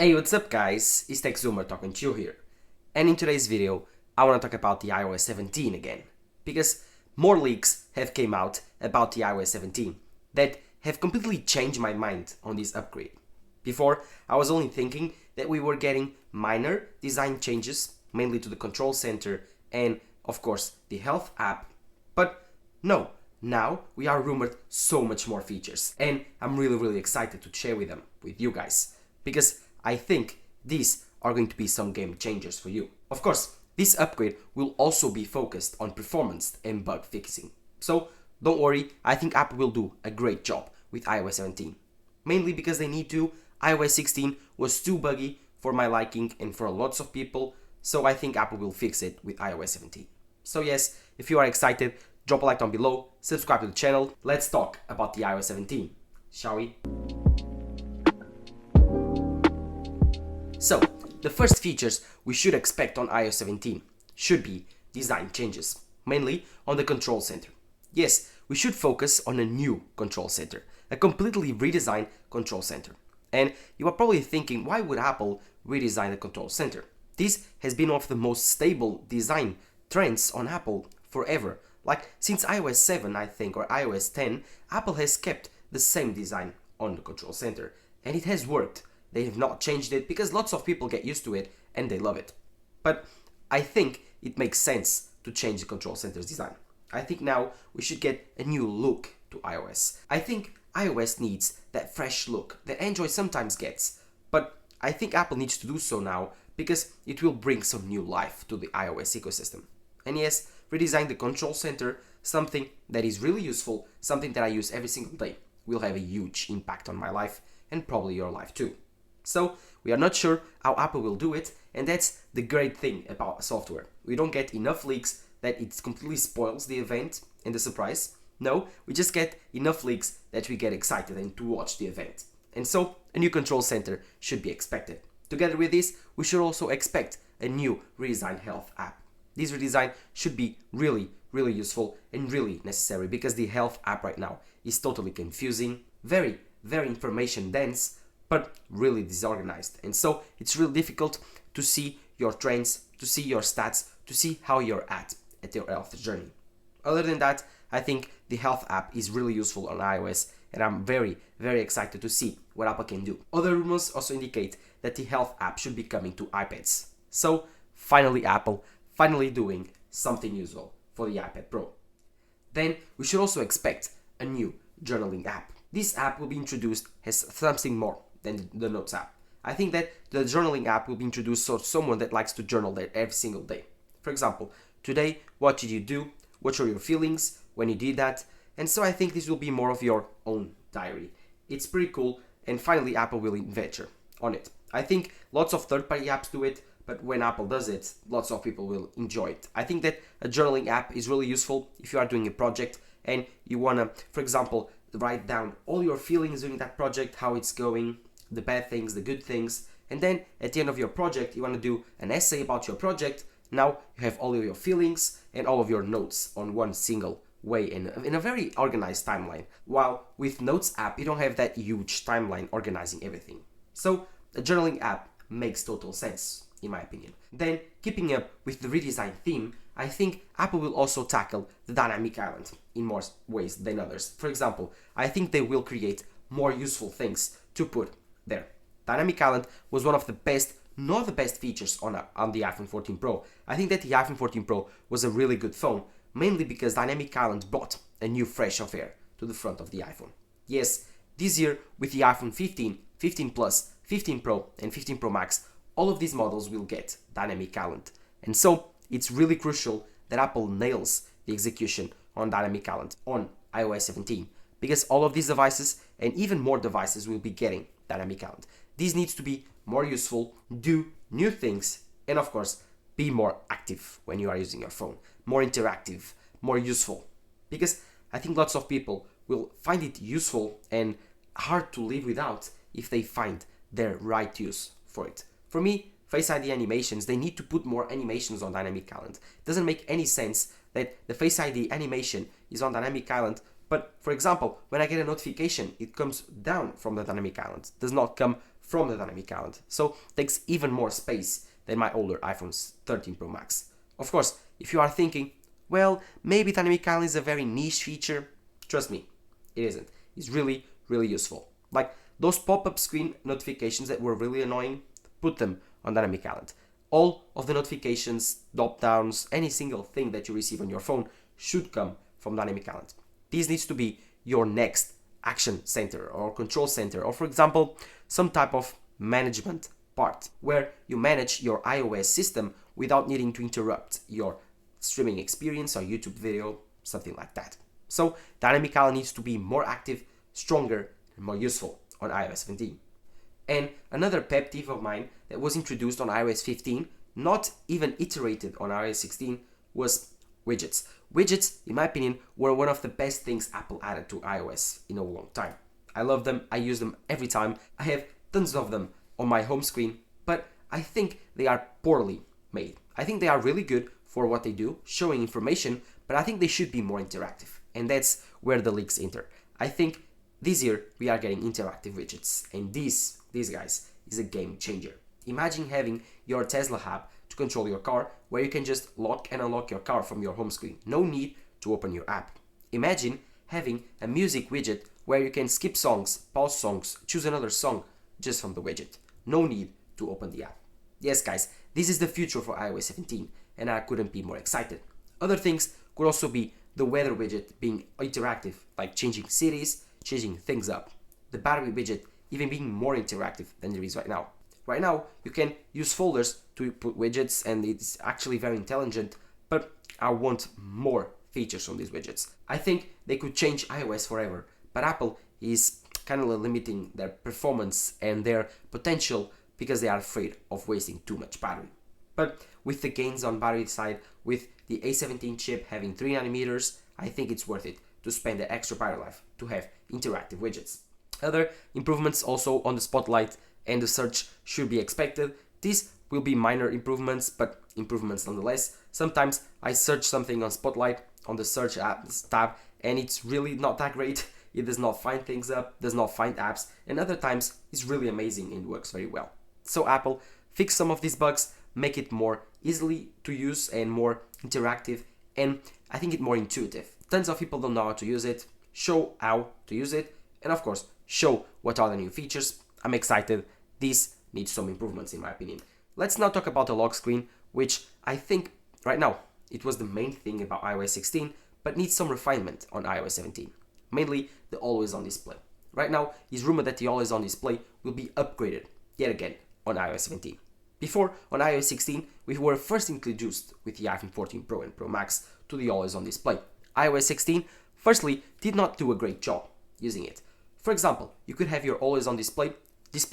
Hey, what's up guys, it's TechZoomer talking to you here. And in today's video, I want to talk about the iOS 17 again. Because more leaks have came out about the iOS 17 that have completely changed my mind on this upgrade. Before, I was only thinking that we were getting minor design changes, mainly to the control center and, of course, the health app. But no, now we are rumored so much more features. And I'm really excited to share with them with you guys. Because I think these are going to be some game changers for you. Of course, this upgrade will also be focused on performance and bug fixing. So don't worry, I think Apple will do a great job with iOS 17. Mainly because they need to. iOS 16 was too buggy for my liking and for lots of people, so I think Apple will fix it with iOS 17. So yes, if you are excited, drop a like down below, subscribe to the channel. Let's talk about the iOS 17, shall we? So, the first features we should expect on iOS 17 should be design changes, mainly on the control center. Yes, we should focus on a new control center, a completely redesigned control center. And you are probably thinking, why would Apple redesign the control center? This has been one of the most stable design trends on Apple forever. Like since iOS 7, I think, or iOS 10, Apple has kept the same design on the control center. And it has worked. They have not changed it because lots of people get used to it and they love it. But I think it makes sense to change the control center's design. I think now we should get a new look to iOS. I think iOS needs that fresh look that Android sometimes gets, but I think Apple needs to do so now because it will bring some new life to the iOS ecosystem. And yes, redesign the control center, something that is really useful, something that I use every single day, will have a huge impact on my life and probably your life too. So we are not sure how Apple will do it, and that's the great thing about software. We don't get enough leaks that it completely spoils the event and the surprise. No, we just get enough leaks that we get excited and to watch the event. And so a new control center should be expected. Together with this, we should also expect a new redesigned health app. This redesign should be really useful and really necessary because the health app right now is totally confusing, very information dense, but really disorganized. And so it's really difficult to see your trends, to see your stats, to see how you're at your health journey. Other than that, I think the health app is really useful on iOS, and I'm very excited to see what Apple can do. Other rumors also indicate that the health app should be coming to iPads. So finally Apple, finally doing something useful for the iPad Pro. Then we should also expect a new journaling app. This app will be introduced as something more than the Notes app. I think that the journaling app will be introduced for someone that likes to journal there every single day. For example, today, what did you do? What were your feelings when you did that? And so I think this will be more of your own diary. It's pretty cool, and finally Apple will venture on it. I think lots of third-party apps do it, but when Apple does it, lots of people will enjoy it. I think that a journaling app is really useful if you are doing a project and you wanna, for example, write down all your feelings during that project, how it's going, the bad things, the good things, and then at the end of your project you want to do an essay about your project. Now you have all of your feelings and all of your notes on one single way in a very organized timeline, while with Notes app you don't have that huge timeline organizing everything. So a journaling app makes total sense in my opinion. Then, keeping up with the redesign theme, I think Apple will also tackle the dynamic island in more ways than others. For example, I think they will create more useful things to put there. Dynamic Island was one of the best, not the best features on the iPhone 14 Pro. I think that the iPhone 14 Pro was a really good phone, mainly because Dynamic Island brought a new fresh of air to the front of the iPhone. Yes, this year with the iPhone 15, 15 Plus, 15 Pro and 15 Pro Max, all of these models will get Dynamic Island. And so it's really crucial that Apple nails the execution on Dynamic Island on iOS 17, because all of these devices and even more devices will be getting Dynamic Island. This needs to be more useful, do new things, and of course, be more active when you are using your phone. More interactive, more useful. Because I think lots of people will find it useful and hard to live without if they find their right use for it. For me, Face ID animations, they need to put more animations on Dynamic Island. It doesn't make any sense that the Face ID animation is on Dynamic Island, but for example, when I get a notification, it comes down from the Dynamic Island. It does not come from the dynamic island, so takes even more space than my older iPhone's 13 Pro Max. Of course, if you are thinking, well, maybe dynamic island is a very niche feature, trust me, it isn't. It's really, really useful. Like those pop-up screen notifications that were really annoying, put them on dynamic island. All of the notifications, drop-downs, any single thing that you receive on your phone should come from dynamic island. This needs to be your next action center or control center, or for example, some type of management part where you manage your iOS system without needing to interrupt your streaming experience or YouTube video, something like that. So dynamic island needs to be more active, stronger, and more useful on iOS 17. And another pet peeve of mine that was introduced on iOS 15, not even iterated on iOS 16, was widgets. Widgets, in my opinion, were one of the best things Apple added to iOS in a long time. I love them, I use them every time, I have tons of them on my home screen, but I think they are poorly made. I think they are really good for what they do, showing information, but I think they should be more interactive, and that's where the leaks enter. I think this year we are getting interactive widgets, and this guys is a game changer. Imagine having your Tesla app to control your car, where you can just lock and unlock your car from your home screen. No need to open your app. Imagine having a music widget where you can skip songs, pause songs, choose another song just from the widget. No need to open the app. Yes guys, this is the future for iOS 17, and I couldn't be more excited. Other things could also be the weather widget being interactive, like changing cities, changing things up. The battery widget even being more interactive than it is right now. Right now, you can use folders to put widgets, and it's actually very intelligent, but I want more features on these widgets. I think they could change iOS forever, but Apple is kind of limiting their performance and their potential because they are afraid of wasting too much battery. But with the gains on battery side, with the A17 chip having 3 nanometers, I think it's worth it to spend the extra battery life to have interactive widgets. Other improvements also on the spotlight and the search should be expected. These will be minor improvements, but improvements nonetheless. Sometimes I search something on Spotlight on the search apps tab and it's really not that great. It does not find things up, does not find apps, and other times it's really amazing and works very well. So Apple, fix some of these bugs, make it more easily to use and more interactive, and I think it more intuitive. Tons of people don't know how to use it. Show how to use it, and of course, show what are the new features. I'm excited. This needs some improvements in my opinion. Let's now talk about the lock screen, which I think right now it was the main thing about iOS 16, but needs some refinement on iOS 17. Mainly the always on display. Right now, it's rumored that the always on display will be upgraded yet again on iOS 17. Before, on iOS 16, we were first introduced with the iPhone 14 Pro and Pro Max to the always on display. iOS 16, firstly, did not do a great job using it. For example, you could have your always on display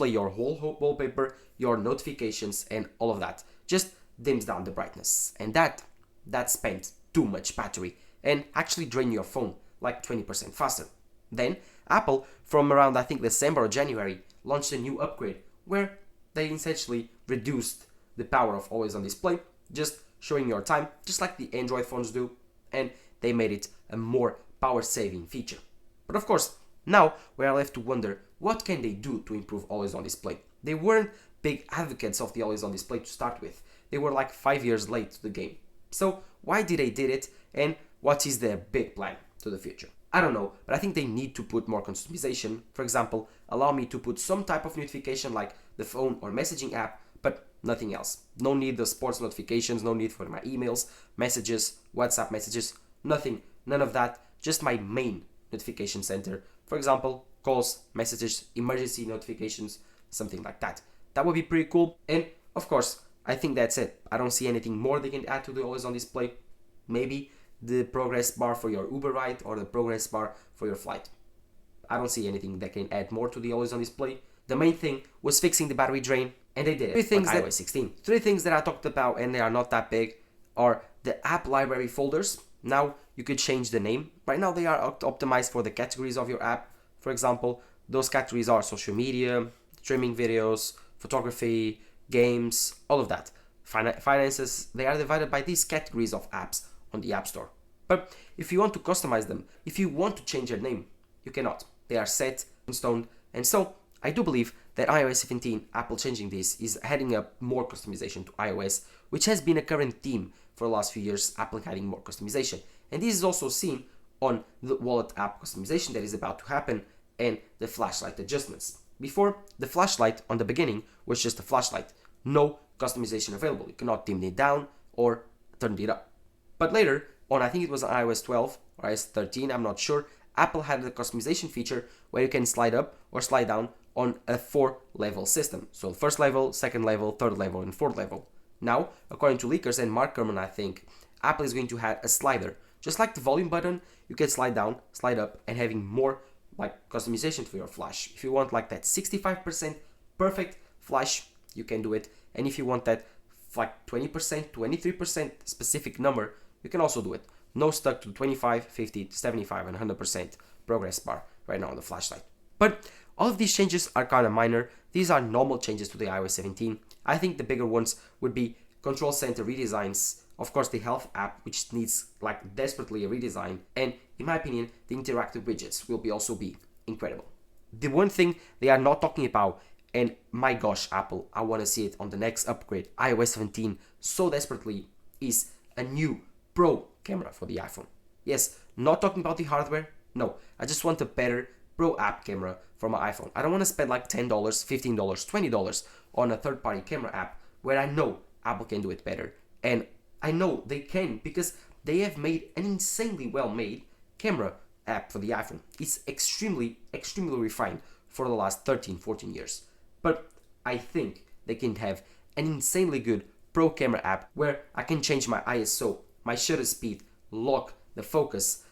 your whole wallpaper, your notifications, and all of that. Just dims down the brightness, and that spent too much battery and actually drained your phone like 20% faster. Then Apple, from around I think December or January, launched a new upgrade where they essentially reduced the power of always on display, just showing your time, just like the Android phones do, and they made it a more power saving feature. But of course, now we are left to wonder, what can they do to improve always on display? They weren't big advocates of the always on display to start with. They were like 5 years late to the game. So why did they did it, and what is their big plan to the future? I don't know, but I think they need to put more customization. For example, allow me to put some type of notification like the phone or messaging app, but nothing else. No need the sports notifications, no need for my emails, messages, WhatsApp messages, nothing, none of that, just my main notification center. For example, calls, messages, emergency notifications, something like that. That would be pretty cool. And of course, I think that's it. I don't see anything more they can add to the always on display. Maybe the progress bar for your Uber ride or the progress bar for your flight. I don't see anything that can add more to the always on display. The main thing was fixing the battery drain, and they did it on iOS 16. 3 things that I talked about, and they are not that big, are the app library folders. Now you could change the name. Right now they are optimized for the categories of your app. For example, those categories are social media, streaming videos, photography, games, all of that. Finances, they are divided by these categories of apps on the App Store. But if you want to customize them, if you want to change their name, you cannot. They are set in stone, and so I do believe that iOS 17, Apple changing this, is adding up more customization to iOS, which has been a current theme for the last few years, Apple adding more customization. And this is also seen on the wallet app customization that is about to happen and the flashlight adjustments. Before, the flashlight on the beginning was just a flashlight, no customization available. You cannot dim it down or turn it up. But later, on I think it was on iOS 12 or iOS 13, I'm not sure, Apple had the customization feature where you can slide up or slide down on a 4-level system. So first level, second level, third level, and fourth level. Now, according to leakers and Mark Gurman, I think, Apple is going to have a slider. Just like the volume button, you can slide down, slide up, and having more like customization for your flash. If you want like that 65% perfect flash, you can do it. And if you want that like 20%, 23% specific number, you can also do it. No stuck to 25, 50, 75, and 100% progress bar right now on the flashlight. But all of these changes are kind of minor. These are normal changes to the iOS 17. I think the bigger ones would be control center redesigns, of course the health app, which needs like desperately a redesign, and in my opinion the interactive widgets will also be incredible. The one thing they are not talking about, and my gosh Apple, I want to see it on the next upgrade, iOS 17, so desperately, is a new Pro camera for the iPhone. Yes, not talking about the hardware, no, I just want a better Pro app camera for my iPhone. I don't want to spend like $10, $15, $20 on a third-party camera app where I know Apple can do it better. And I know they can because they have made an insanely well-made camera app for the iPhone. It's extremely refined for the last 13, 14 years. But I think they can have an insanely good Pro camera app where I can change my ISO, my shutter speed, lock, the focus,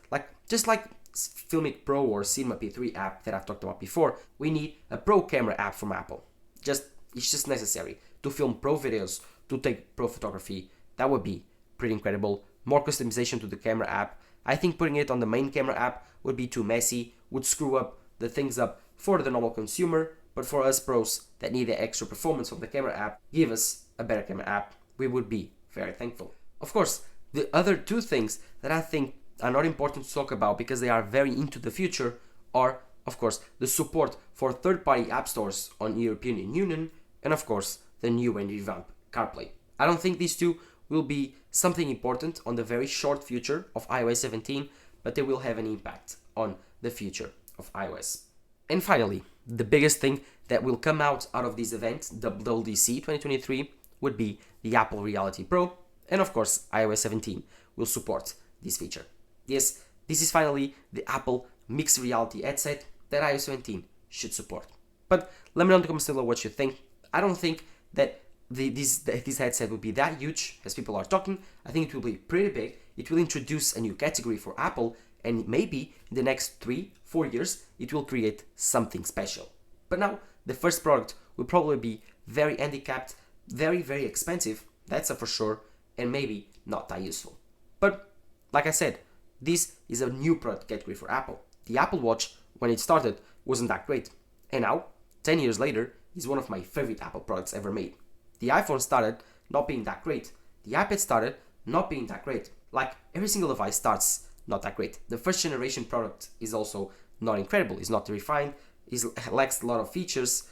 just like Filmic Pro or Cinema P3 app that I've talked about before. We need a Pro camera app from Apple. It's just necessary to film Pro videos, to take Pro photography. That would be pretty incredible. More customization to the camera app. I think putting it on the main camera app would be too messy, would screw up the things up for the normal consumer, but for us pros that need the extra performance of the camera app, give us a better camera app. We would be very thankful. Of course, the other two things that I think are not important to talk about because they are very into the future are, of course, the support for third-party app stores on European Union and, of course, the new and revamped CarPlay. I don't think these two will be something important on the very short future of iOS 17, but they will have an impact on the future of iOS. And finally, the biggest thing that will come out of this event, WWDC 2023, would be the Apple Reality Pro, and of course, iOS 17 will support this feature. Yes, this is finally the Apple mixed reality headset that iOS 17 should support. But let me know in the comments below what you think. I don't think that this headset will be that huge as people are talking. I think it will be pretty big. It will introduce a new category for Apple, and maybe in the next 3-4 years it will create something special. But now the first product will probably be very handicapped, very expensive, that's for sure, and maybe not that useful. But like I said, this is a new product category for Apple. The Apple Watch, when it started, wasn't that great, and now 10 years later is one of my favorite Apple products ever made. The iPhone started not being that great. The iPad started not being that great. Like every single device starts not that great. The first generation product is also not incredible. It's not refined. It lacks a lot of features.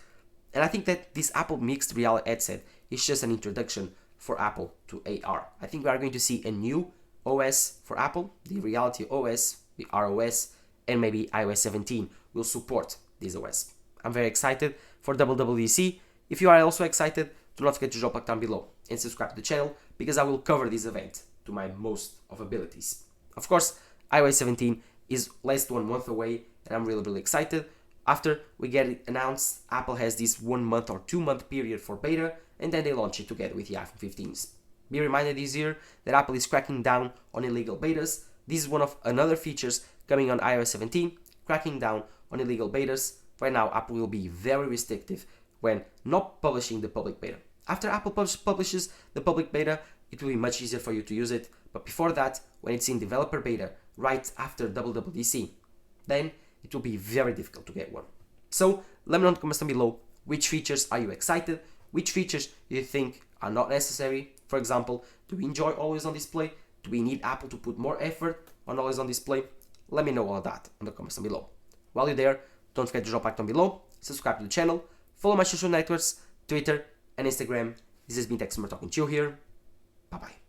And I think that this Apple mixed reality headset is just an introduction for Apple to AR. I think we are going to see a new OS for Apple, the Reality OS, the ROS, and maybe iOS 17 will support this OS. I'm very excited for WWDC. If you are also excited, do not forget to drop a like down below and subscribe to the channel because I will cover this event to my most of abilities. Of course, iOS 17 is less than 1 month away and I'm really excited. After we get it announced, Apple has this 1 month or 2 month period for beta and then they launch it together with the iPhone 15s. Be reminded this year that Apple is cracking down on illegal betas. This is one of another features coming on iOS 17, cracking down on illegal betas. Right now, Apple will be very restrictive when not publishing the public beta. After Apple publishes the public beta, it will be much easier for you to use it. But before that, when it's in developer beta, right after WWDC, then it will be very difficult to get one. So let me know in the comments down below which features are you excited, which features do you think are not necessary. For example, do we enjoy always on display? Do we need Apple to put more effort on always on display? Let me know all that in the comments down below. While you're there, don't forget to drop a like down below, subscribe to the channel, Follow my social networks, Twitter and Instagram. This has been Tech Summer talking to you here. Bye bye.